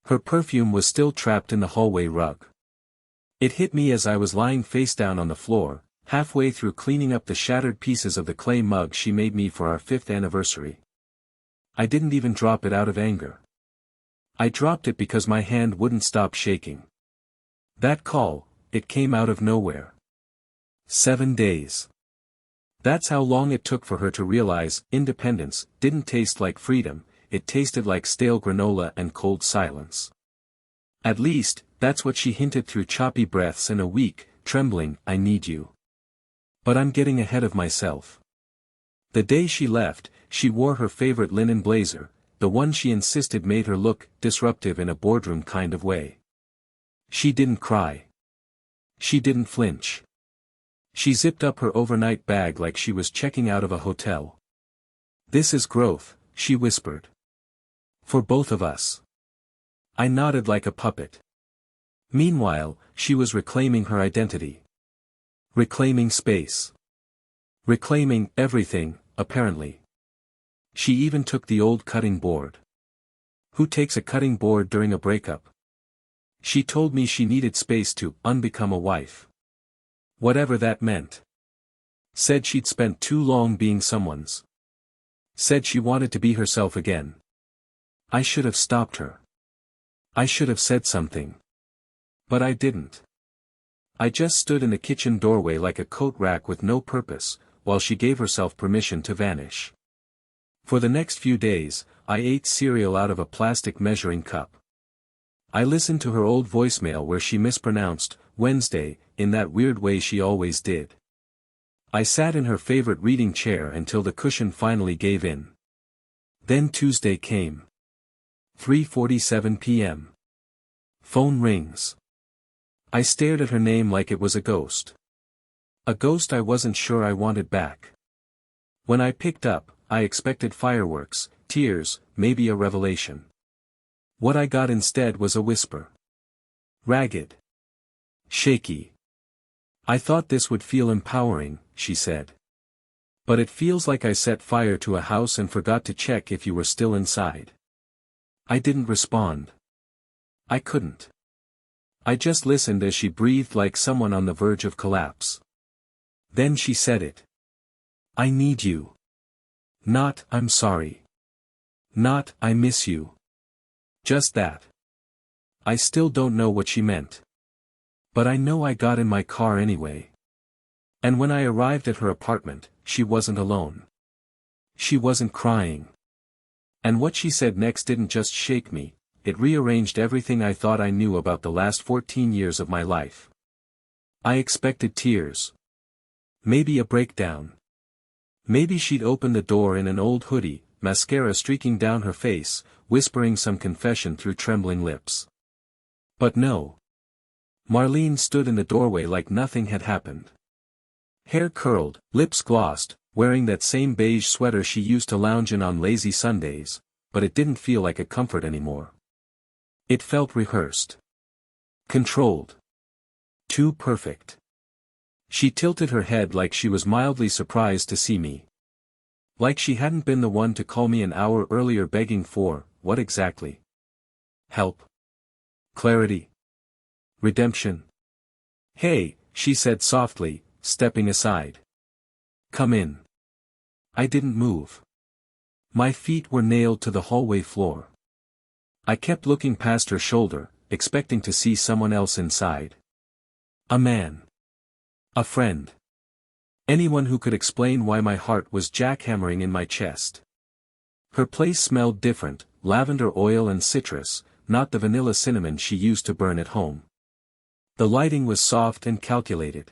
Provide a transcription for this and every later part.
Her perfume was still trapped in the hallway rug. It hit me as I was lying face down on the floor, halfway through cleaning up the shattered pieces of the clay mug she made me for our 5th anniversary. I didn't even drop it out of anger. I dropped it because my hand wouldn't stop shaking. That call, it came out of nowhere. 7 days. That's how long it took for her to realize independence didn't taste like freedom, it tasted like stale granola and cold silence. At least, that's what she hinted through choppy breaths and a weak, trembling, "I need you." But I'm getting ahead of myself. The day she left, she wore her favorite linen blazer, the one she insisted made her look disruptive in a boardroom kind of way. She didn't cry. She didn't flinch. She zipped up her overnight bag like she was checking out of a hotel. "This is growth," she whispered. "For both of us." I nodded like a puppet. Meanwhile, she was reclaiming her identity. Reclaiming space. Reclaiming everything, apparently. She even took the old cutting board. Who takes a cutting board during a breakup? She told me she needed space to unbecome a wife. Whatever that meant. Said she'd spent too long being someone's. Said she wanted to be herself again. I should have stopped her. I should have said something. But I didn't. I just stood in the kitchen doorway like a coat rack with no purpose, while she gave herself permission to vanish. For the next few days, I ate cereal out of a plastic measuring cup. I listened to her old voicemail where she mispronounced Wednesday in that weird way she always did. I sat in her favorite reading chair until the cushion finally gave in. Then Tuesday came. 3:47 p.m. Phone rings. I stared at her name like it was a ghost. A ghost I wasn't sure I wanted back. When I picked up, I expected fireworks, tears, maybe a revelation. What I got instead was a whisper. Ragged. Shaky. "I thought this would feel empowering," she said. "But it feels like I set fire to a house and forgot to check if you were still inside." I didn't respond. I couldn't. I just listened as she breathed like someone on the verge of collapse. Then she said it. "I need you." Not, "I'm sorry." Not, "I miss you." Just that. I still don't know what she meant. But I know I got in my car anyway. And when I arrived at her apartment, she wasn't alone. She wasn't crying. And what she said next didn't just shake me, it rearranged everything I thought I knew about the last 14 years of my life. I expected tears. Maybe a breakdown. Maybe she'd open the door in an old hoodie, mascara streaking down her face, whispering some confession through trembling lips. But no. Marlene stood in the doorway like nothing had happened. Hair curled, lips glossed, wearing that same beige sweater she used to lounge in on lazy Sundays, but it didn't feel like a comfort anymore. It felt rehearsed. Controlled. Too perfect. She tilted her head like she was mildly surprised to see me. Like she hadn't been the one to call me an hour earlier begging for, what exactly? Help? Clarity? Redemption? "Hey," she said softly, stepping aside. "Come in." I didn't move. My feet were nailed to the hallway floor. I kept looking past her shoulder, expecting to see someone else inside. A man. A friend. Anyone who could explain why my heart was jackhammering in my chest. Her place smelled different, lavender oil and citrus, not the vanilla cinnamon she used to burn at home. The lighting was soft and calculated.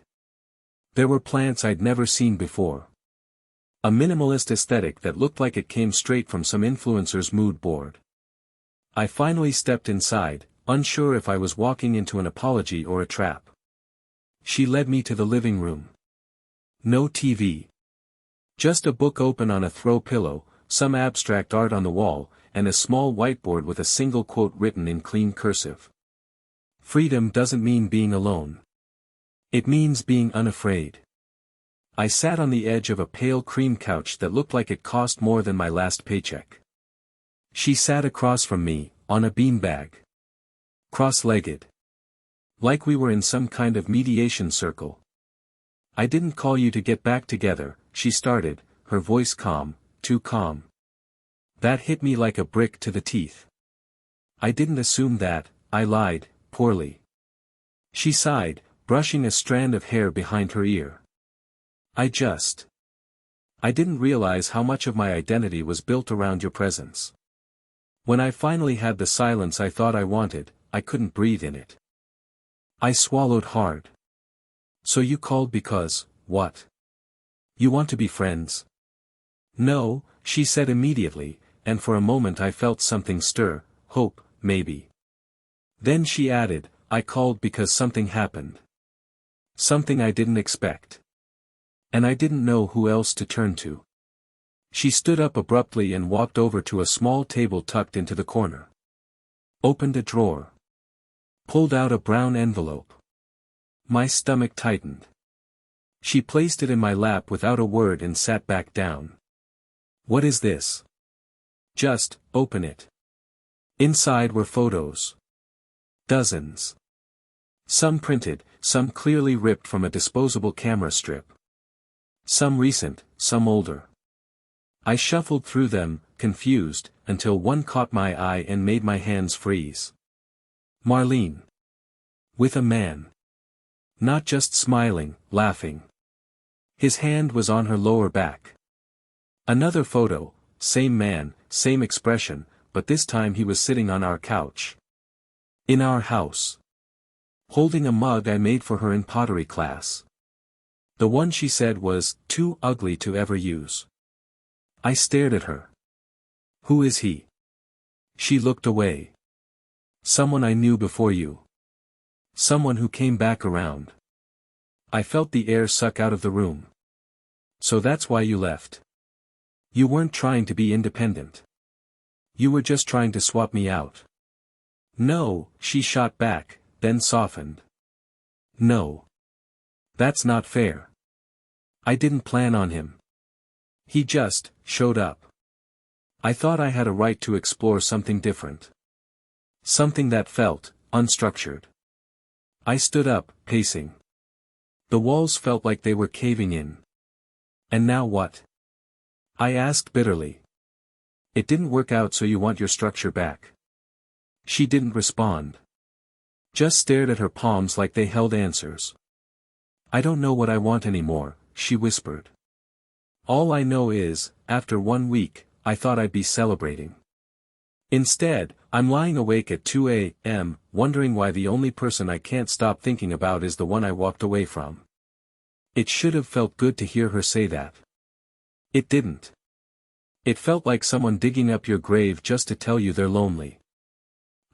There were plants I'd never seen before. A minimalist aesthetic that looked like it came straight from some influencer's mood board. I finally stepped inside, unsure if I was walking into an apology or a trap. She led me to the living room. No TV. Just a book open on a throw pillow, some abstract art on the wall, and a small whiteboard with a single quote written in clean cursive. Freedom doesn't mean being alone. It means being unafraid. I sat on the edge of a pale cream couch that looked like it cost more than my last paycheck. She sat across from me, on a beanbag. Cross-legged. Like we were in some kind of mediation circle. I didn't call you to get back together, she started, her voice calm, too calm. That hit me like a brick to the teeth. I didn't assume that, I lied, poorly. She sighed, brushing a strand of hair behind her ear. I didn't realize how much of my identity was built around your presence. When I finally had the silence I thought I wanted, I couldn't breathe in it. I swallowed hard. So you called because, what? You want to be friends? No, she said immediately, and for a moment I felt something stir, hope, maybe. Then she added, I called because something happened. Something I didn't expect. And I didn't know who else to turn to. She stood up abruptly and walked over to a small table tucked into the corner. Opened a drawer. Pulled out a brown envelope. My stomach tightened. She placed it in my lap without a word and sat back down. What is this? Just, open it. Inside were photos. Dozens. Some printed, some clearly ripped from a disposable camera strip. Some recent, some older. I shuffled through them, confused, until one caught my eye and made my hands freeze. Marlene. With a man. Not just smiling, laughing. His hand was on her lower back. Another photo, same man, same expression, but this time he was sitting on our couch. In our house. Holding a mug I made for her in pottery class. The one she said was too ugly to ever use. I stared at her. Who is he? She looked away. Someone I knew before you. Someone who came back around. I felt the air suck out of the room. So that's why you left. You weren't trying to be independent. You were just trying to swap me out. No, she shot back, then softened. No. That's not fair. I didn't plan on him. He just showed up. I thought I had a right to explore something different. Something that felt unstructured. I stood up, pacing. The walls felt like they were caving in. And now what? I asked bitterly. It didn't work out, so you want your structure back. She didn't respond. Just stared at her palms like they held answers. I don't know what I want anymore, she whispered. All I know is, after 1 week, I thought I'd be celebrating. Instead, I'm lying awake at 2 a.m., wondering why the only person I can't stop thinking about is the one I walked away from. It should have felt good to hear her say that. It didn't. It felt like someone digging up your grave just to tell you they're lonely.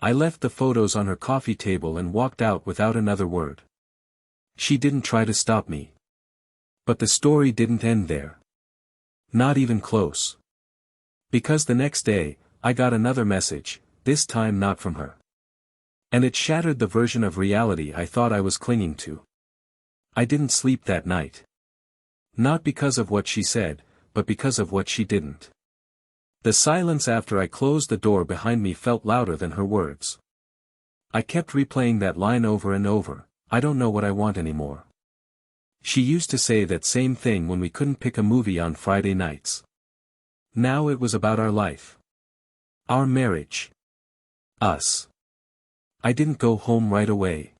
I left the photos on her coffee table and walked out without another word. She didn't try to stop me. But the story didn't end there. Not even close. Because the next day, I got another message, this time not from her. And it shattered the version of reality I thought I was clinging to. I didn't sleep that night. Not because of what she said, but because of what she didn't. The silence after I closed the door behind me felt louder than her words. I kept replaying that line over and over, I don't know what I want anymore. She used to say that same thing when we couldn't pick a movie on Friday nights. Now it was about our life. Our marriage. Us. I didn't go home right away.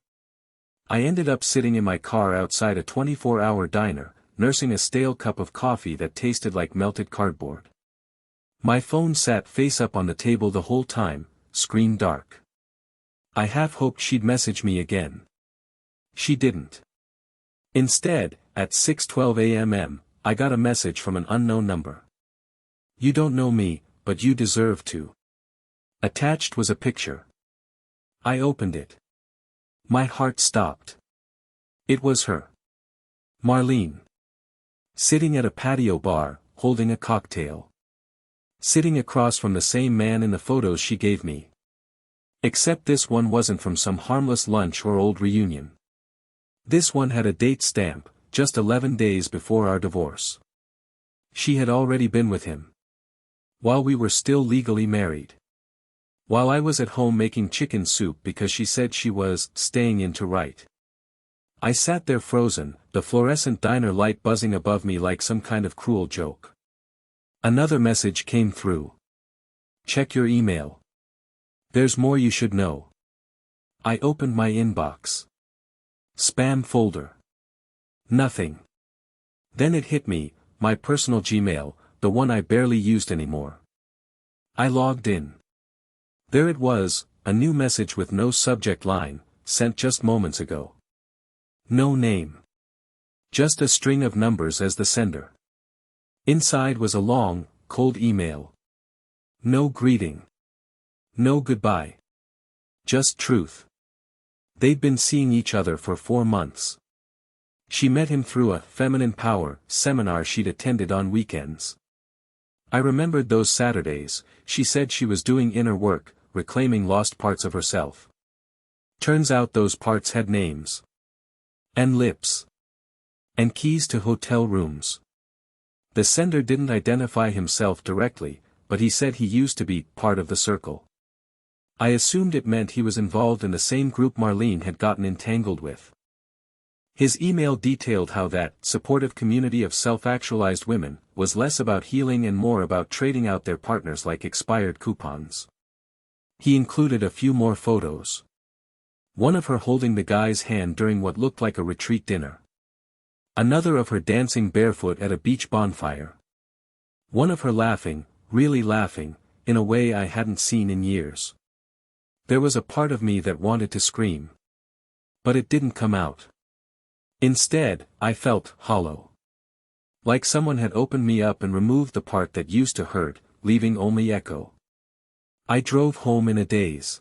I ended up sitting in my car outside a 24-hour diner, nursing a stale cup of coffee that tasted like melted cardboard. My phone sat face up on the table the whole time, screen dark. I half hoped she'd message me again. She didn't. Instead, at 6:12 a.m., I got a message from an unknown number. You don't know me, but you deserve to. Attached was a picture. I opened it. My heart stopped. It was her. Marlene. Sitting at a patio bar, holding a cocktail. Sitting across from the same man in the photos she gave me. Except this one wasn't from some harmless lunch or old reunion. This one had a date stamp, just 11 days before our divorce. She had already been with him. While we were still legally married. while I was at home making chicken soup because she said she was staying in to write. I sat there frozen, the fluorescent diner light buzzing above me like some kind of cruel joke. Another message came through. Check your email. There's more you should know. I opened my inbox. Spam folder. Nothing. Then it hit me, my personal Gmail, the one I barely used anymore. I logged in. There it was, a new message with no subject line, sent just moments ago. No name. Just a string of numbers as the sender. Inside was a long, cold email. No greeting. No goodbye. Just truth. They'd been seeing each other for 4 months. She met him through a feminine power seminar she'd attended on weekends. I remembered those Saturdays. She said she was doing inner work, reclaiming lost parts of herself. Turns out those parts had names. And lips. And keys to hotel rooms. The sender didn't identify himself directly, but he said he used to be part of the circle. I assumed it meant he was involved in the same group Marlene had gotten entangled with. His email detailed how that supportive community of self-actualized women was less about healing and more about trading out their partners like expired coupons. He included a few more photos. One of her holding the guy's hand during what looked like a retreat dinner. Another of her dancing barefoot at a beach bonfire. One of her laughing, really laughing, in a way I hadn't seen in years. There was a part of me that wanted to scream. But it didn't come out. Instead, I felt hollow. Like someone had opened me up and removed the part that used to hurt, leaving only echo. I drove home in a daze.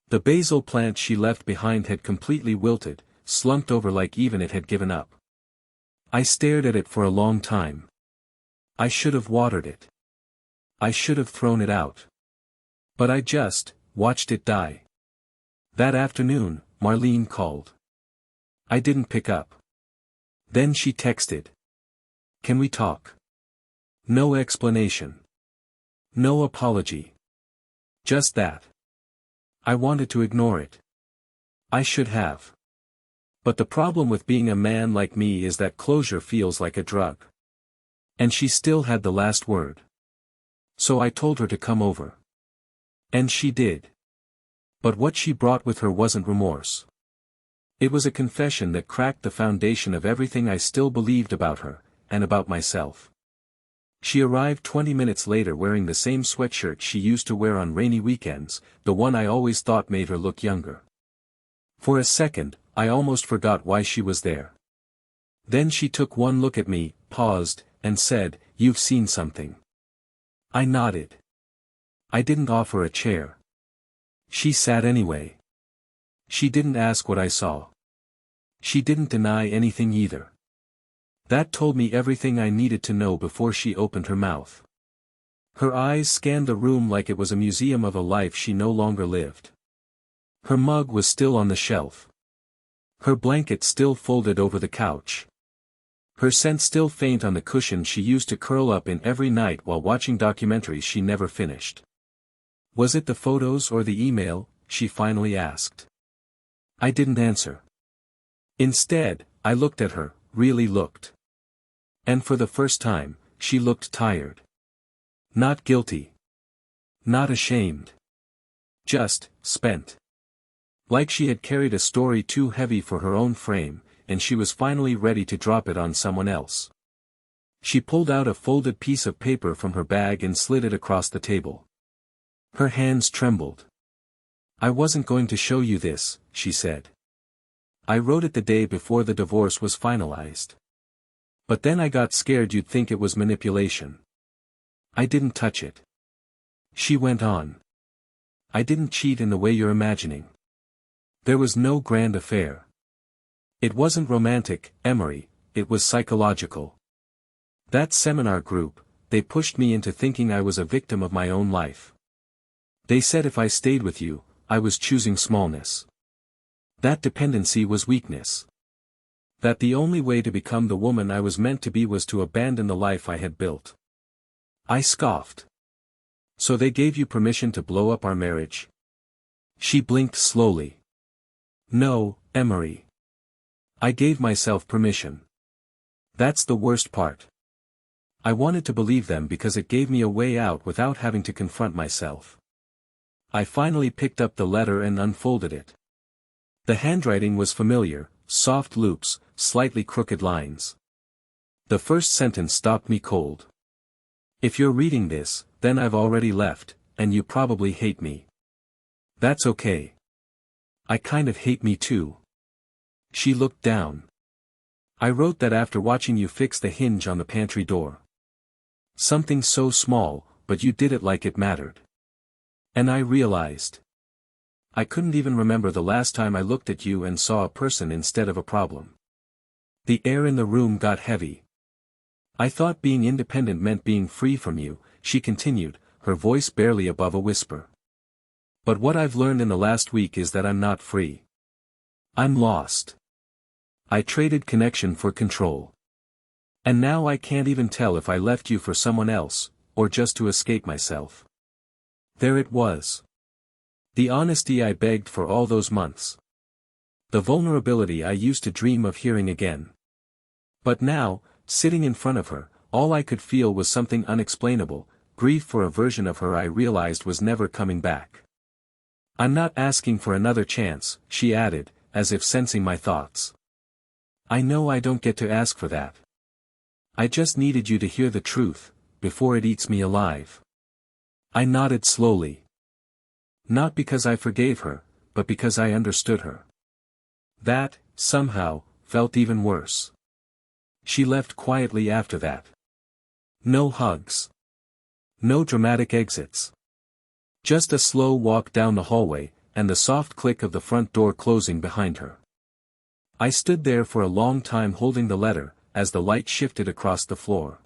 The basil plant she left behind had completely wilted, slumped over like even it had given up. I stared at it for a long time. I should have watered it. I should have thrown it out. But I just watched it die. That afternoon, Marlene called. I didn't pick up. Then she texted. Can we talk? No explanation. No apology. Just that. I wanted to ignore it. I should have. But the problem with being a man like me is that closure feels like a drug. And she still had the last word. So I told her to come over. And she did. But what she brought with her wasn't remorse. It was a confession that cracked the foundation of everything I still believed about her, and about myself. She arrived 20 minutes later wearing the same sweatshirt she used to wear on rainy weekends, the one I always thought made her look younger. For a second, I almost forgot why she was there. Then she took one look at me, paused, and said, "You've seen something." I nodded. I didn't offer a chair. She sat anyway. She didn't ask what I saw. She didn't deny anything either. That told me everything I needed to know before she opened her mouth. Her eyes scanned the room like it was a museum of a life she no longer lived. Her mug was still on the shelf. Her blanket still folded over the couch. Her scent still faint on the cushion she used to curl up in every night while watching documentaries she never finished. Was it the photos or the email? She finally asked. I didn't answer. Instead, I looked at her, really looked. And for the first time, she looked tired. Not guilty. Not ashamed. Just spent. Like she had carried a story too heavy for her own frame, and she was finally ready to drop it on someone else. She pulled out a folded piece of paper from her bag and slid it across the table. Her hands trembled. I wasn't going to show you this, she said. I wrote it the day before the divorce was finalized. But then I got scared you'd think it was manipulation. I didn't touch it. She went on. I didn't cheat in the way you're imagining. There was no grand affair. It wasn't romantic, Emory, it was psychological. That seminar group, they pushed me into thinking I was a victim of my own life. They said if I stayed with you, I was choosing smallness. That dependency was weakness. That the only way to become the woman I was meant to be was to abandon the life I had built. I scoffed. So they gave you permission to blow up our marriage? She blinked slowly. No, Emory. I gave myself permission. That's the worst part. I wanted to believe them because it gave me a way out without having to confront myself. I finally picked up the letter and unfolded it. The handwriting was familiar, soft loops, slightly crooked lines. The first sentence stopped me cold. If you're reading this, then I've already left, and you probably hate me. That's okay. I kind of hate me too. She looked down. I wrote that after watching you fix the hinge on the pantry door. Something so small, but you did it like it mattered. And I realized. I couldn't even remember the last time I looked at you and saw a person instead of a problem. The air in the room got heavy. I thought being independent meant being free from you, she continued, her voice barely above a whisper. But what I've learned in the last week is that I'm not free. I'm lost. I traded connection for control. And now I can't even tell if I left you for someone else, or just to escape myself. There it was. The honesty I begged for all those months. The vulnerability I used to dream of hearing again. But now, sitting in front of her, all I could feel was something unexplainable, grief for a version of her I realized was never coming back. I'm not asking for another chance, she added, as if sensing my thoughts. I know I don't get to ask for that. I just needed you to hear the truth, before it eats me alive. I nodded slowly. Not because I forgave her, but because I understood her. That, somehow, felt even worse. She left quietly after that. No hugs. No dramatic exits. Just a slow walk down the hallway, and the soft click of the front door closing behind her. I stood there for a long time holding the letter, as the light shifted across the floor.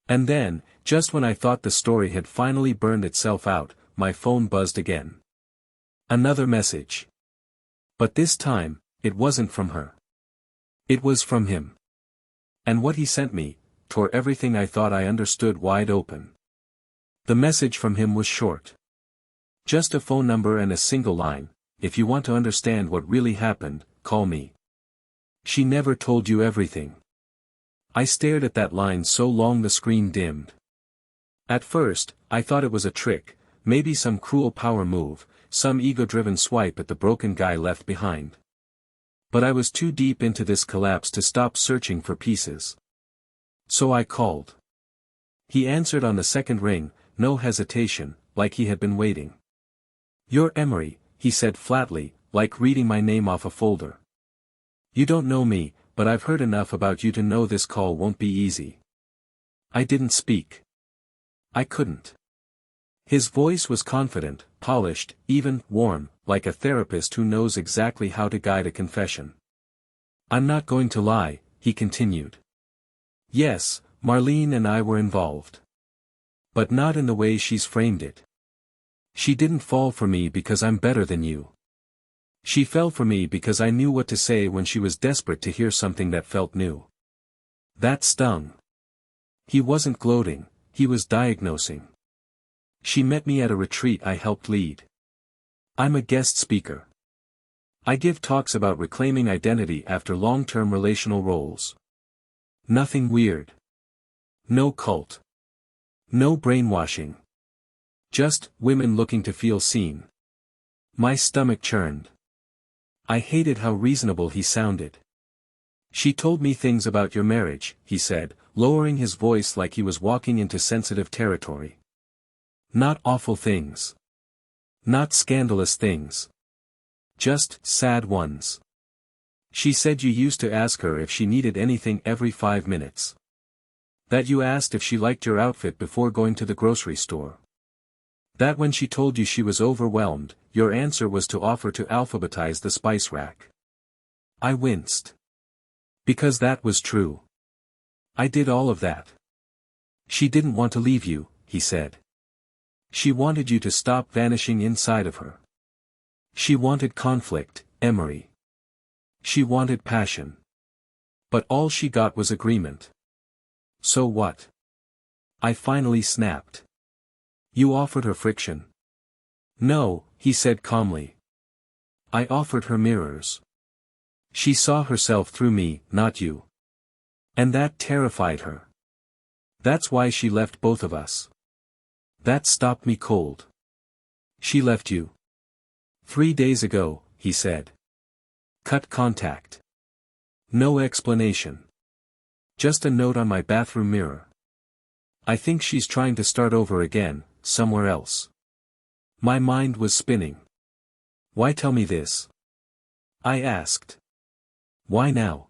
And then, just when I thought the story had finally burned itself out, my phone buzzed again. Another message. But this time, it wasn't from her. It was from him. And what he sent me, tore everything I thought I understood wide open. The message from him was short. Just a phone number and a single line: if you want to understand what really happened, call me. She never told you everything. I stared at that line so long the screen dimmed. At first, I thought it was a trick, maybe some cruel power move, some ego-driven swipe at the broken guy left behind. But I was too deep into this collapse to stop searching for pieces. So I called. He answered on the second ring, no hesitation, like he had been waiting. "You're Emory," he said flatly, like reading my name off a folder. "You don't know me, but I've heard enough about you to know this call won't be easy." I didn't speak. I couldn't. His voice was confident, polished, even warm, like a therapist who knows exactly how to guide a confession. "I'm not going to lie," he continued. "Yes, Marlene and I were involved. But not in the way she's framed it. She didn't fall for me because I'm better than you. She fell for me because I knew what to say when she was desperate to hear something that felt new." That stung. He wasn't gloating, he was diagnosing. "She met me at a retreat I helped lead. I'm a guest speaker. I give talks about reclaiming identity after long-term relational roles. Nothing weird. No cult. No brainwashing. Just women looking to feel seen." My stomach churned. I hated how reasonable he sounded. "She told me things about your marriage," he said, lowering his voice like he was walking into sensitive territory. "Not awful things. Not scandalous things. Just sad ones. She said you used to ask her if she needed anything every 5 minutes. That you asked if she liked your outfit before going to the grocery store. That when she told you she was overwhelmed, your answer was to offer to alphabetize the spice rack." I winced. Because that was true. I did all of that. "She didn't want to leave you," he said. "She wanted you to stop vanishing inside of her. She wanted conflict, Emory. She wanted passion. But all she got was agreement. So what?" I finally snapped. You offered her friction. No, he said calmly. I offered her mirrors. She saw herself through me, not you. And that terrified her. That's why she left both of us. That stopped me cold. She left you. 3 days ago, he said. Cut contact. No explanation. Just a note on my bathroom mirror. I think she's trying to start over again, somewhere else. My mind was spinning. Why tell me this? I asked. Why now?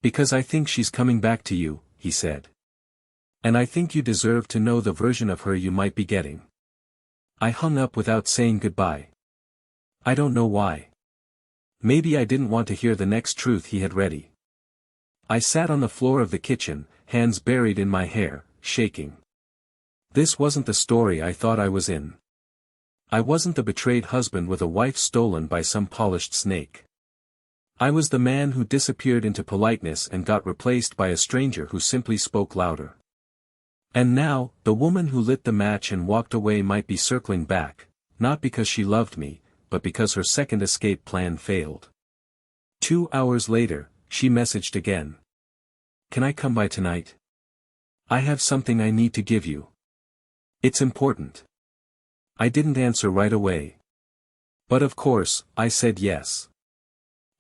Because I think she's coming back to you, he said. And I think you deserve to know the version of her you might be getting. I hung up without saying goodbye. I don't know why. Maybe I didn't want to hear the next truth he had ready. I sat on the floor of the kitchen, hands buried in my hair, shaking. This wasn't the story I thought I was in. I wasn't the betrayed husband with a wife stolen by some polished snake. I was the man who disappeared into politeness and got replaced by a stranger who simply spoke louder. And now, the woman who lit the match and walked away might be circling back, not because she loved me, but because her second escape plan failed. 2 hours later, she messaged again. Can I come by tonight? I have something I need to give you. It's important. I didn't answer right away. But of course, I said yes.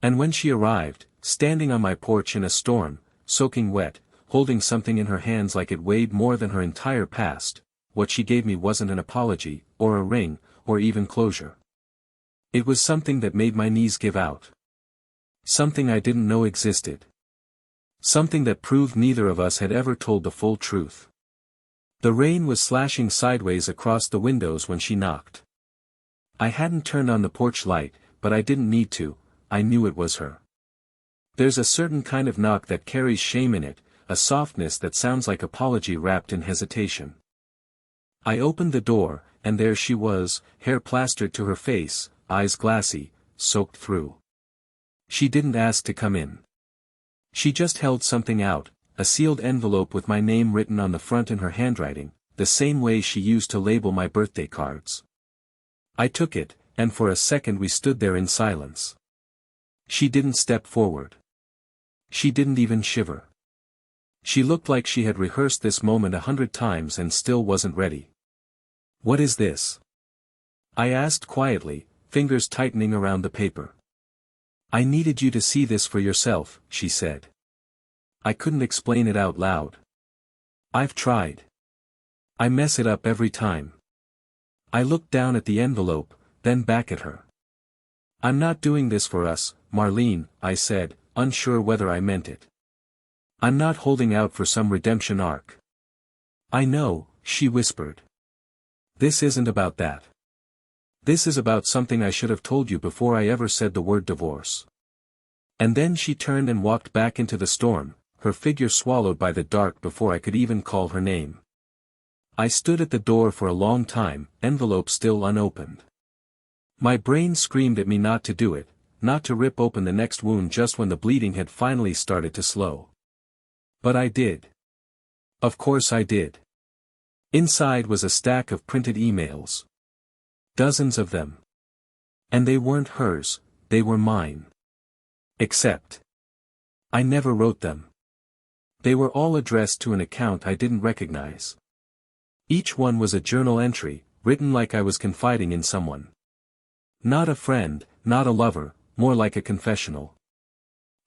And when she arrived, standing on my porch in a storm, soaking wet, holding something in her hands like it weighed more than her entire past, what she gave me wasn't an apology, or a ring, or even closure. It was something that made my knees give out. Something I didn't know existed. Something that proved neither of us had ever told the full truth. The rain was slashing sideways across the windows when she knocked. I hadn't turned on the porch light, but I didn't need to, I knew it was her. There's a certain kind of knock that carries shame in it, a softness that sounds like apology wrapped in hesitation. I opened the door, and there she was, hair plastered to her face, eyes glassy, soaked through. She didn't ask to come in. She just held something out, a sealed envelope with my name written on the front in her handwriting, the same way she used to label my birthday cards. I took it, and for a second we stood there in silence. She didn't step forward. She didn't even shiver. She looked like she had rehearsed this moment 100 times and still wasn't ready. What is this? I asked quietly, fingers tightening around the paper. I needed you to see this for yourself, she said. I couldn't explain it out loud. I've tried. I mess it up every time. I looked down at the envelope, then back at her. I'm not doing this for us, Marlene, I said, unsure whether I meant it. I'm not holding out for some redemption arc. I know, she whispered. This isn't about that. This is about something I should have told you before I ever said the word divorce. And then she turned and walked back into the storm, her figure swallowed by the dark before I could even call her name. I stood at the door for a long time, envelope still unopened. My brain screamed at me not to do it, not to rip open the next wound just when the bleeding had finally started to slow. But I did. Of course I did. Inside was a stack of printed emails. Dozens of them. And they weren't hers, they were mine. Except. I never wrote them. They were all addressed to an account I didn't recognize. Each one was a journal entry, written like I was confiding in someone. Not a friend, not a lover, more like a confessional.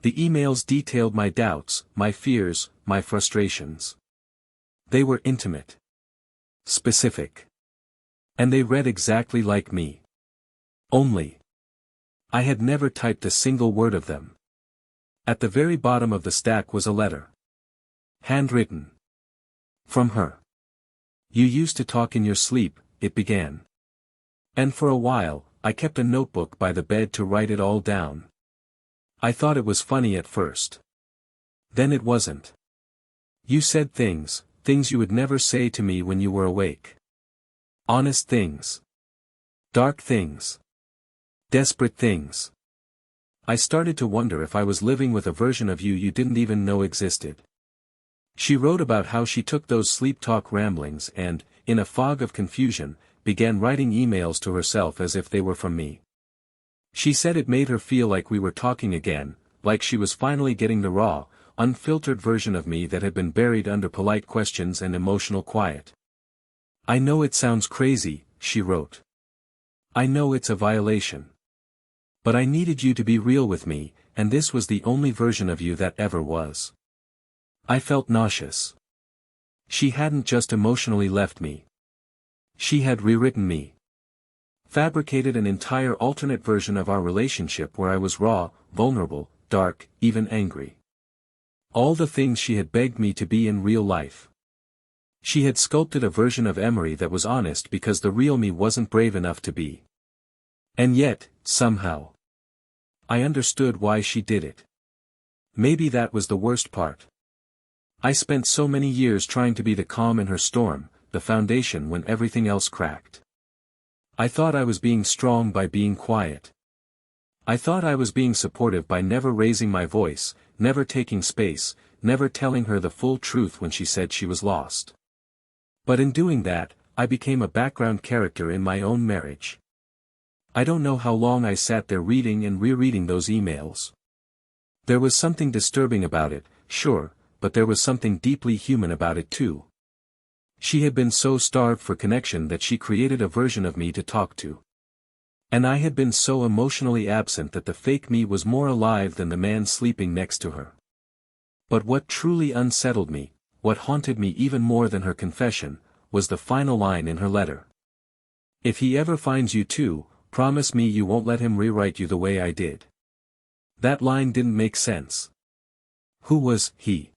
The emails detailed my doubts, my fears, my frustrations. They were intimate. Specific. And they read exactly like me. Only. I had never typed a single word of them. At the very bottom of the stack was a letter. Handwritten. From her. You used to talk in your sleep, it began. And for a while, I kept a notebook by the bed to write it all down. I thought it was funny at first. Then it wasn't. You said things you would never say to me when you were awake. Honest things. Dark things. Desperate things. I started to wonder if I was living with a version of you you didn't even know existed. She wrote about how she took those sleep talk ramblings and, in a fog of confusion, began writing emails to herself as if they were from me. She said it made her feel like we were talking again, like she was finally getting the raw, unfiltered version of me that had been buried under polite questions and emotional quiet. "I know it sounds crazy," she wrote. "I know it's a violation. But I needed you to be real with me, and this was the only version of you that ever was." I felt nauseous. She hadn't just emotionally left me. She had rewritten me. Fabricated an entire alternate version of our relationship where I was raw, vulnerable, dark, even angry. All the things she had begged me to be in real life. She had sculpted a version of Emory that was honest because the real me wasn't brave enough to be. And yet, somehow, I understood why she did it. Maybe that was the worst part. I spent so many years trying to be the calm in her storm, the foundation when everything else cracked. I thought I was being strong by being quiet. I thought I was being supportive by never raising my voice, never taking space, never telling her the full truth when she said she was lost. But in doing that, I became a background character in my own marriage. I don't know how long I sat there reading and rereading those emails. There was something disturbing about it, sure, but there was something deeply human about it too. She had been so starved for connection that she created a version of me to talk to. And I had been so emotionally absent that the fake me was more alive than the man sleeping next to her. But what truly unsettled me, what haunted me even more than her confession, was the final line in her letter. "If he ever finds you too, promise me you won't let him rewrite you the way I did." That line didn't make sense. Who was he?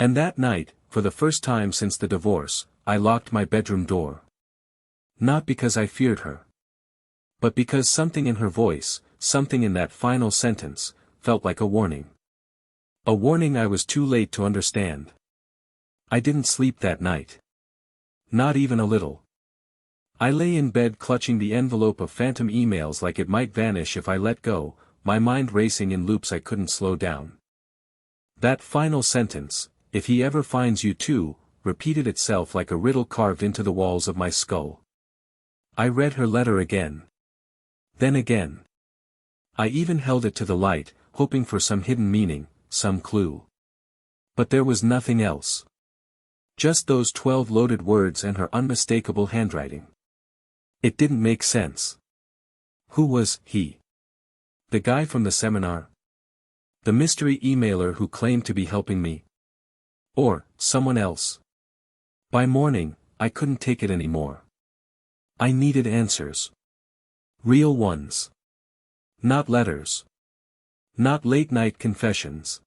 And that night, for the first time since the divorce, I locked my bedroom door. Not because I feared her. But because something in her voice, something in that final sentence, felt like a warning. A warning I was too late to understand. I didn't sleep that night. Not even a little. I lay in bed clutching the envelope of phantom emails like it might vanish if I let go, my mind racing in loops I couldn't slow down. That final sentence, "If he ever finds you too," repeated itself like a riddle carved into the walls of my skull. I read her letter again. Then again. I even held it to the light, hoping for some hidden meaning, some clue. But there was nothing else. Just those 12 loaded words and her unmistakable handwriting. It didn't make sense. Who was he? The guy from the seminar? The mystery emailer who claimed to be helping me? Or someone else? By morning, I couldn't take it anymore. I needed answers. Real ones. Not letters. Not late-night confessions.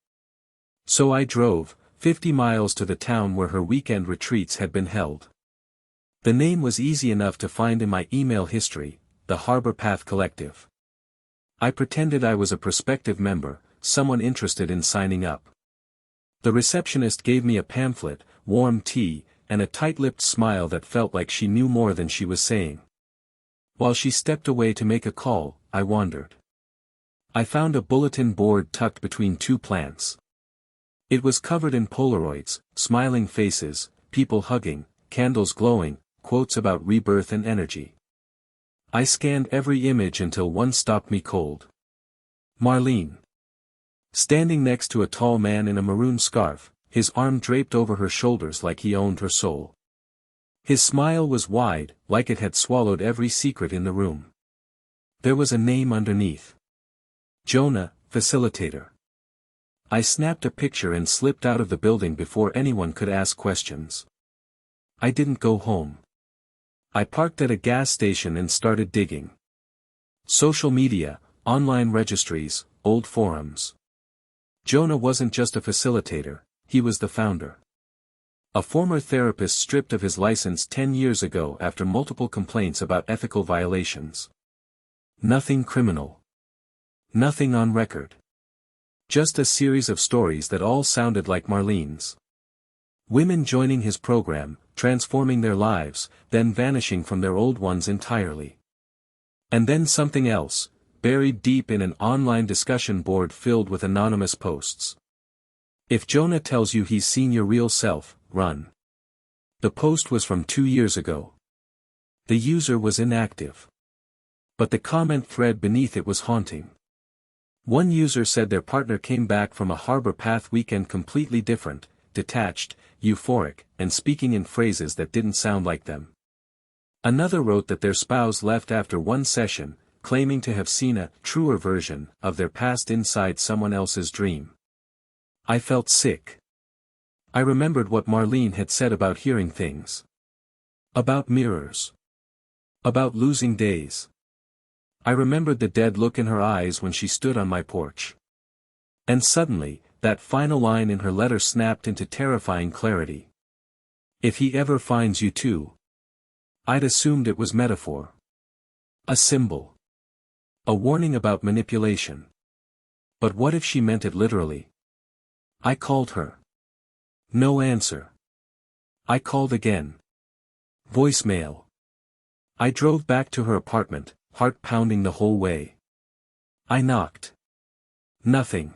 So I drove 50 miles to the town where her weekend retreats had been held. The name was easy enough to find in my email history, the Harbor Path Collective. I pretended I was a prospective member, someone interested in signing up. The receptionist gave me a pamphlet, warm tea, and a tight-lipped smile that felt like she knew more than she was saying. While she stepped away to make a call, I wandered. I found a bulletin board tucked between two plants. It was covered in Polaroids, smiling faces, people hugging, candles glowing, quotes about rebirth and energy. I scanned every image until one stopped me cold. Marlene. Standing next to a tall man in a maroon scarf, his arm draped over her shoulders like he owned her soul. His smile was wide, like it had swallowed every secret in the room. There was a name underneath. Jonah, facilitator. I snapped a picture and slipped out of the building before anyone could ask questions. I didn't go home. I parked at a gas station and started digging. Social media, online registries, old forums. Jonah wasn't just a facilitator, he was the founder. A former therapist stripped of his license 10 years ago after multiple complaints about ethical violations. Nothing criminal. Nothing on record. Just a series of stories that all sounded like Marlene's. Women joining his program, transforming their lives, then vanishing from their old ones entirely. And then something else, buried deep in an online discussion board filled with anonymous posts. If Jonah tells you he's seen your real self, run. The post was from 2 years ago. The user was inactive. But the comment thread beneath it was haunting. One user said their partner came back from a Harbor Path weekend completely different, detached, euphoric, and speaking in phrases that didn't sound like them. Another wrote that their spouse left after one session, claiming to have seen a truer version of their past inside someone else's dream. I felt sick. I remembered what Marlene had said about hearing things. About mirrors. About losing days. I remembered the dead look in her eyes when she stood on my porch. And suddenly, that final line in her letter snapped into terrifying clarity. If he ever finds you too. I'd assumed it was metaphor. A symbol. A warning about manipulation. But what if she meant it literally? I called her. No answer. I called again. Voicemail. I drove back to her apartment, heart pounding the whole way. I knocked. Nothing.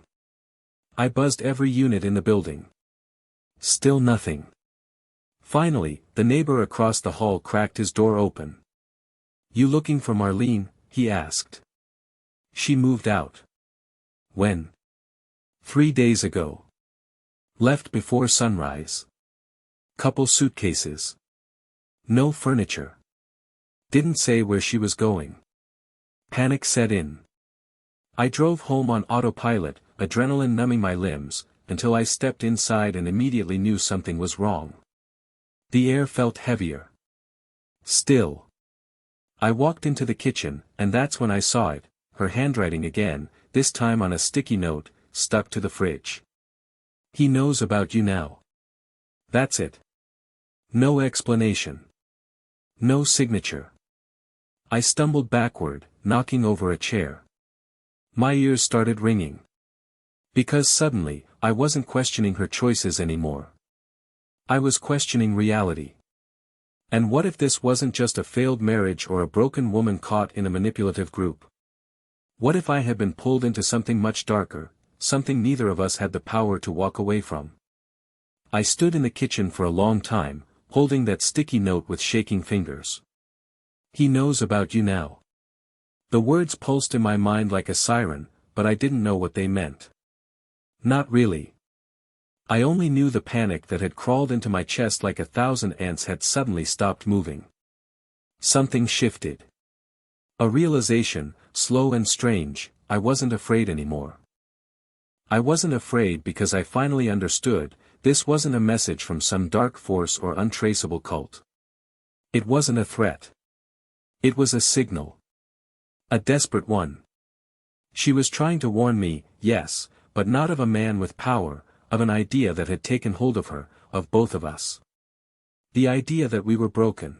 I buzzed every unit in the building. Still nothing. Finally, the neighbor across the hall cracked his door open. You looking for Marlene? He asked. She moved out. When? 3 days ago. Left before sunrise. Couple suitcases. No furniture. Didn't say where she was going. Panic set in. I drove home on autopilot, adrenaline numbing my limbs, until I stepped inside and immediately knew something was wrong. The air felt heavier. Still. I walked into the kitchen, and that's when I saw it, her handwriting again, this time on a sticky note, stuck to the fridge. He knows about you now. That's it. No explanation. No signature. I stumbled backward, knocking over a chair. My ears started ringing. Because suddenly, I wasn't questioning her choices anymore. I was questioning reality. And what if this wasn't just a failed marriage or a broken woman caught in a manipulative group? What if I had been pulled into something much darker, something neither of us had the power to walk away from? I stood in the kitchen for a long time, holding that sticky note with shaking fingers. He knows about you now. The words pulsed in my mind like a siren, but I didn't know what they meant. Not really. I only knew the panic that had crawled into my chest like 1,000 ants had suddenly stopped moving. Something shifted. A realization, slow and strange, I wasn't afraid anymore. I wasn't afraid because I finally understood, this wasn't a message from some dark force or untraceable cult. It wasn't a threat. It was a signal. A desperate one. She was trying to warn me, yes, but not of a man with power, of an idea that had taken hold of her, of both of us. The idea that we were broken.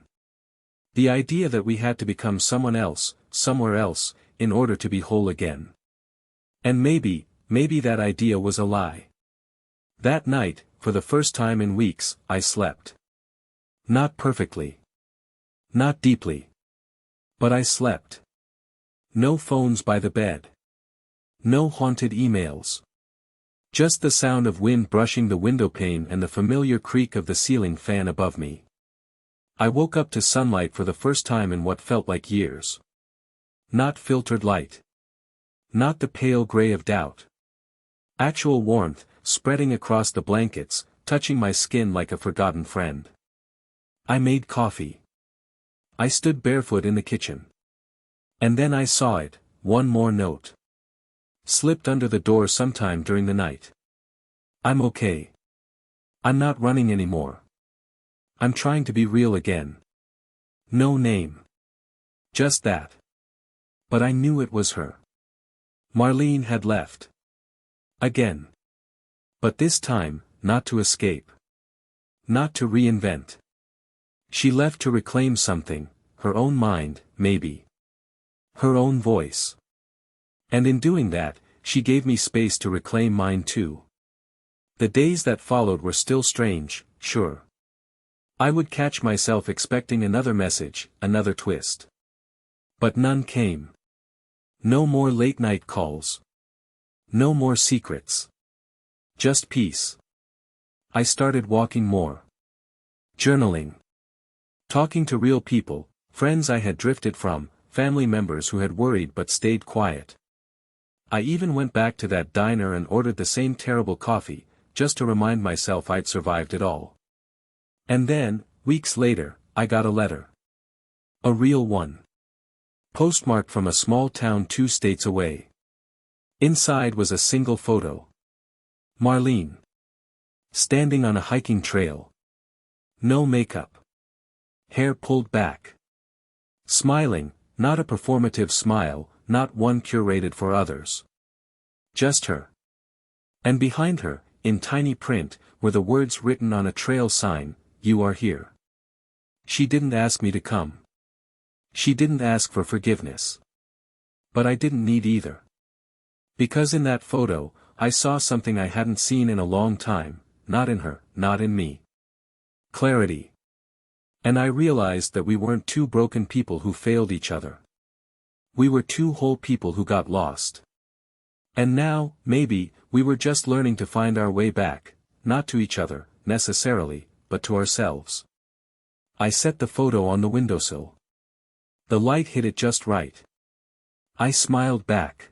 The idea that we had to become someone else, somewhere else, in order to be whole again. And maybe that idea was a lie. That night, for the first time in weeks, I slept. Not perfectly. Not deeply. But I slept. No phones by the bed. No haunted emails. Just the sound of wind brushing the windowpane and the familiar creak of the ceiling fan above me. I woke up to sunlight for the first time in what felt like years. Not filtered light. Not the pale gray of doubt. Actual warmth, spreading across the blankets, touching my skin like a forgotten friend. I made coffee. I stood barefoot in the kitchen. And then I saw it, one more note. Slipped under the door sometime during the night. I'm okay. I'm not running anymore. I'm trying to be real again. No name. Just that. But I knew it was her. Marlene had left. Again. But this time, not to escape. Not to reinvent. She left to reclaim something, her own mind, maybe. Her own voice. And in doing that, she gave me space to reclaim mine too. The days that followed were still strange, sure. I would catch myself expecting another message, another twist. But none came. No more late-night calls. No more secrets. Just peace. I started walking more. Journaling. Talking to real people, friends I had drifted from, family members who had worried but stayed quiet. I even went back to that diner and ordered the same terrible coffee, just to remind myself I'd survived it all. And then, weeks later, I got a letter. A real one. Postmarked from a small town 2 states away. Inside was a single photo. Marlene. Standing on a hiking trail. No makeup. Hair pulled back. Smiling, not a performative smile, not one curated for others. Just her. And behind her, in tiny print, were the words written on a trail sign, "You are here." She didn't ask me to come. She didn't ask for forgiveness. But I didn't need either. Because in that photo, I saw something I hadn't seen in a long time, not in her, not in me. Clarity. And I realized that we weren't 2 broken people who failed each other. We were 2 whole people who got lost. And now, maybe, we were just learning to find our way back, not to each other, necessarily, but to ourselves. I set the photo on the windowsill. The light hit it just right. I smiled back.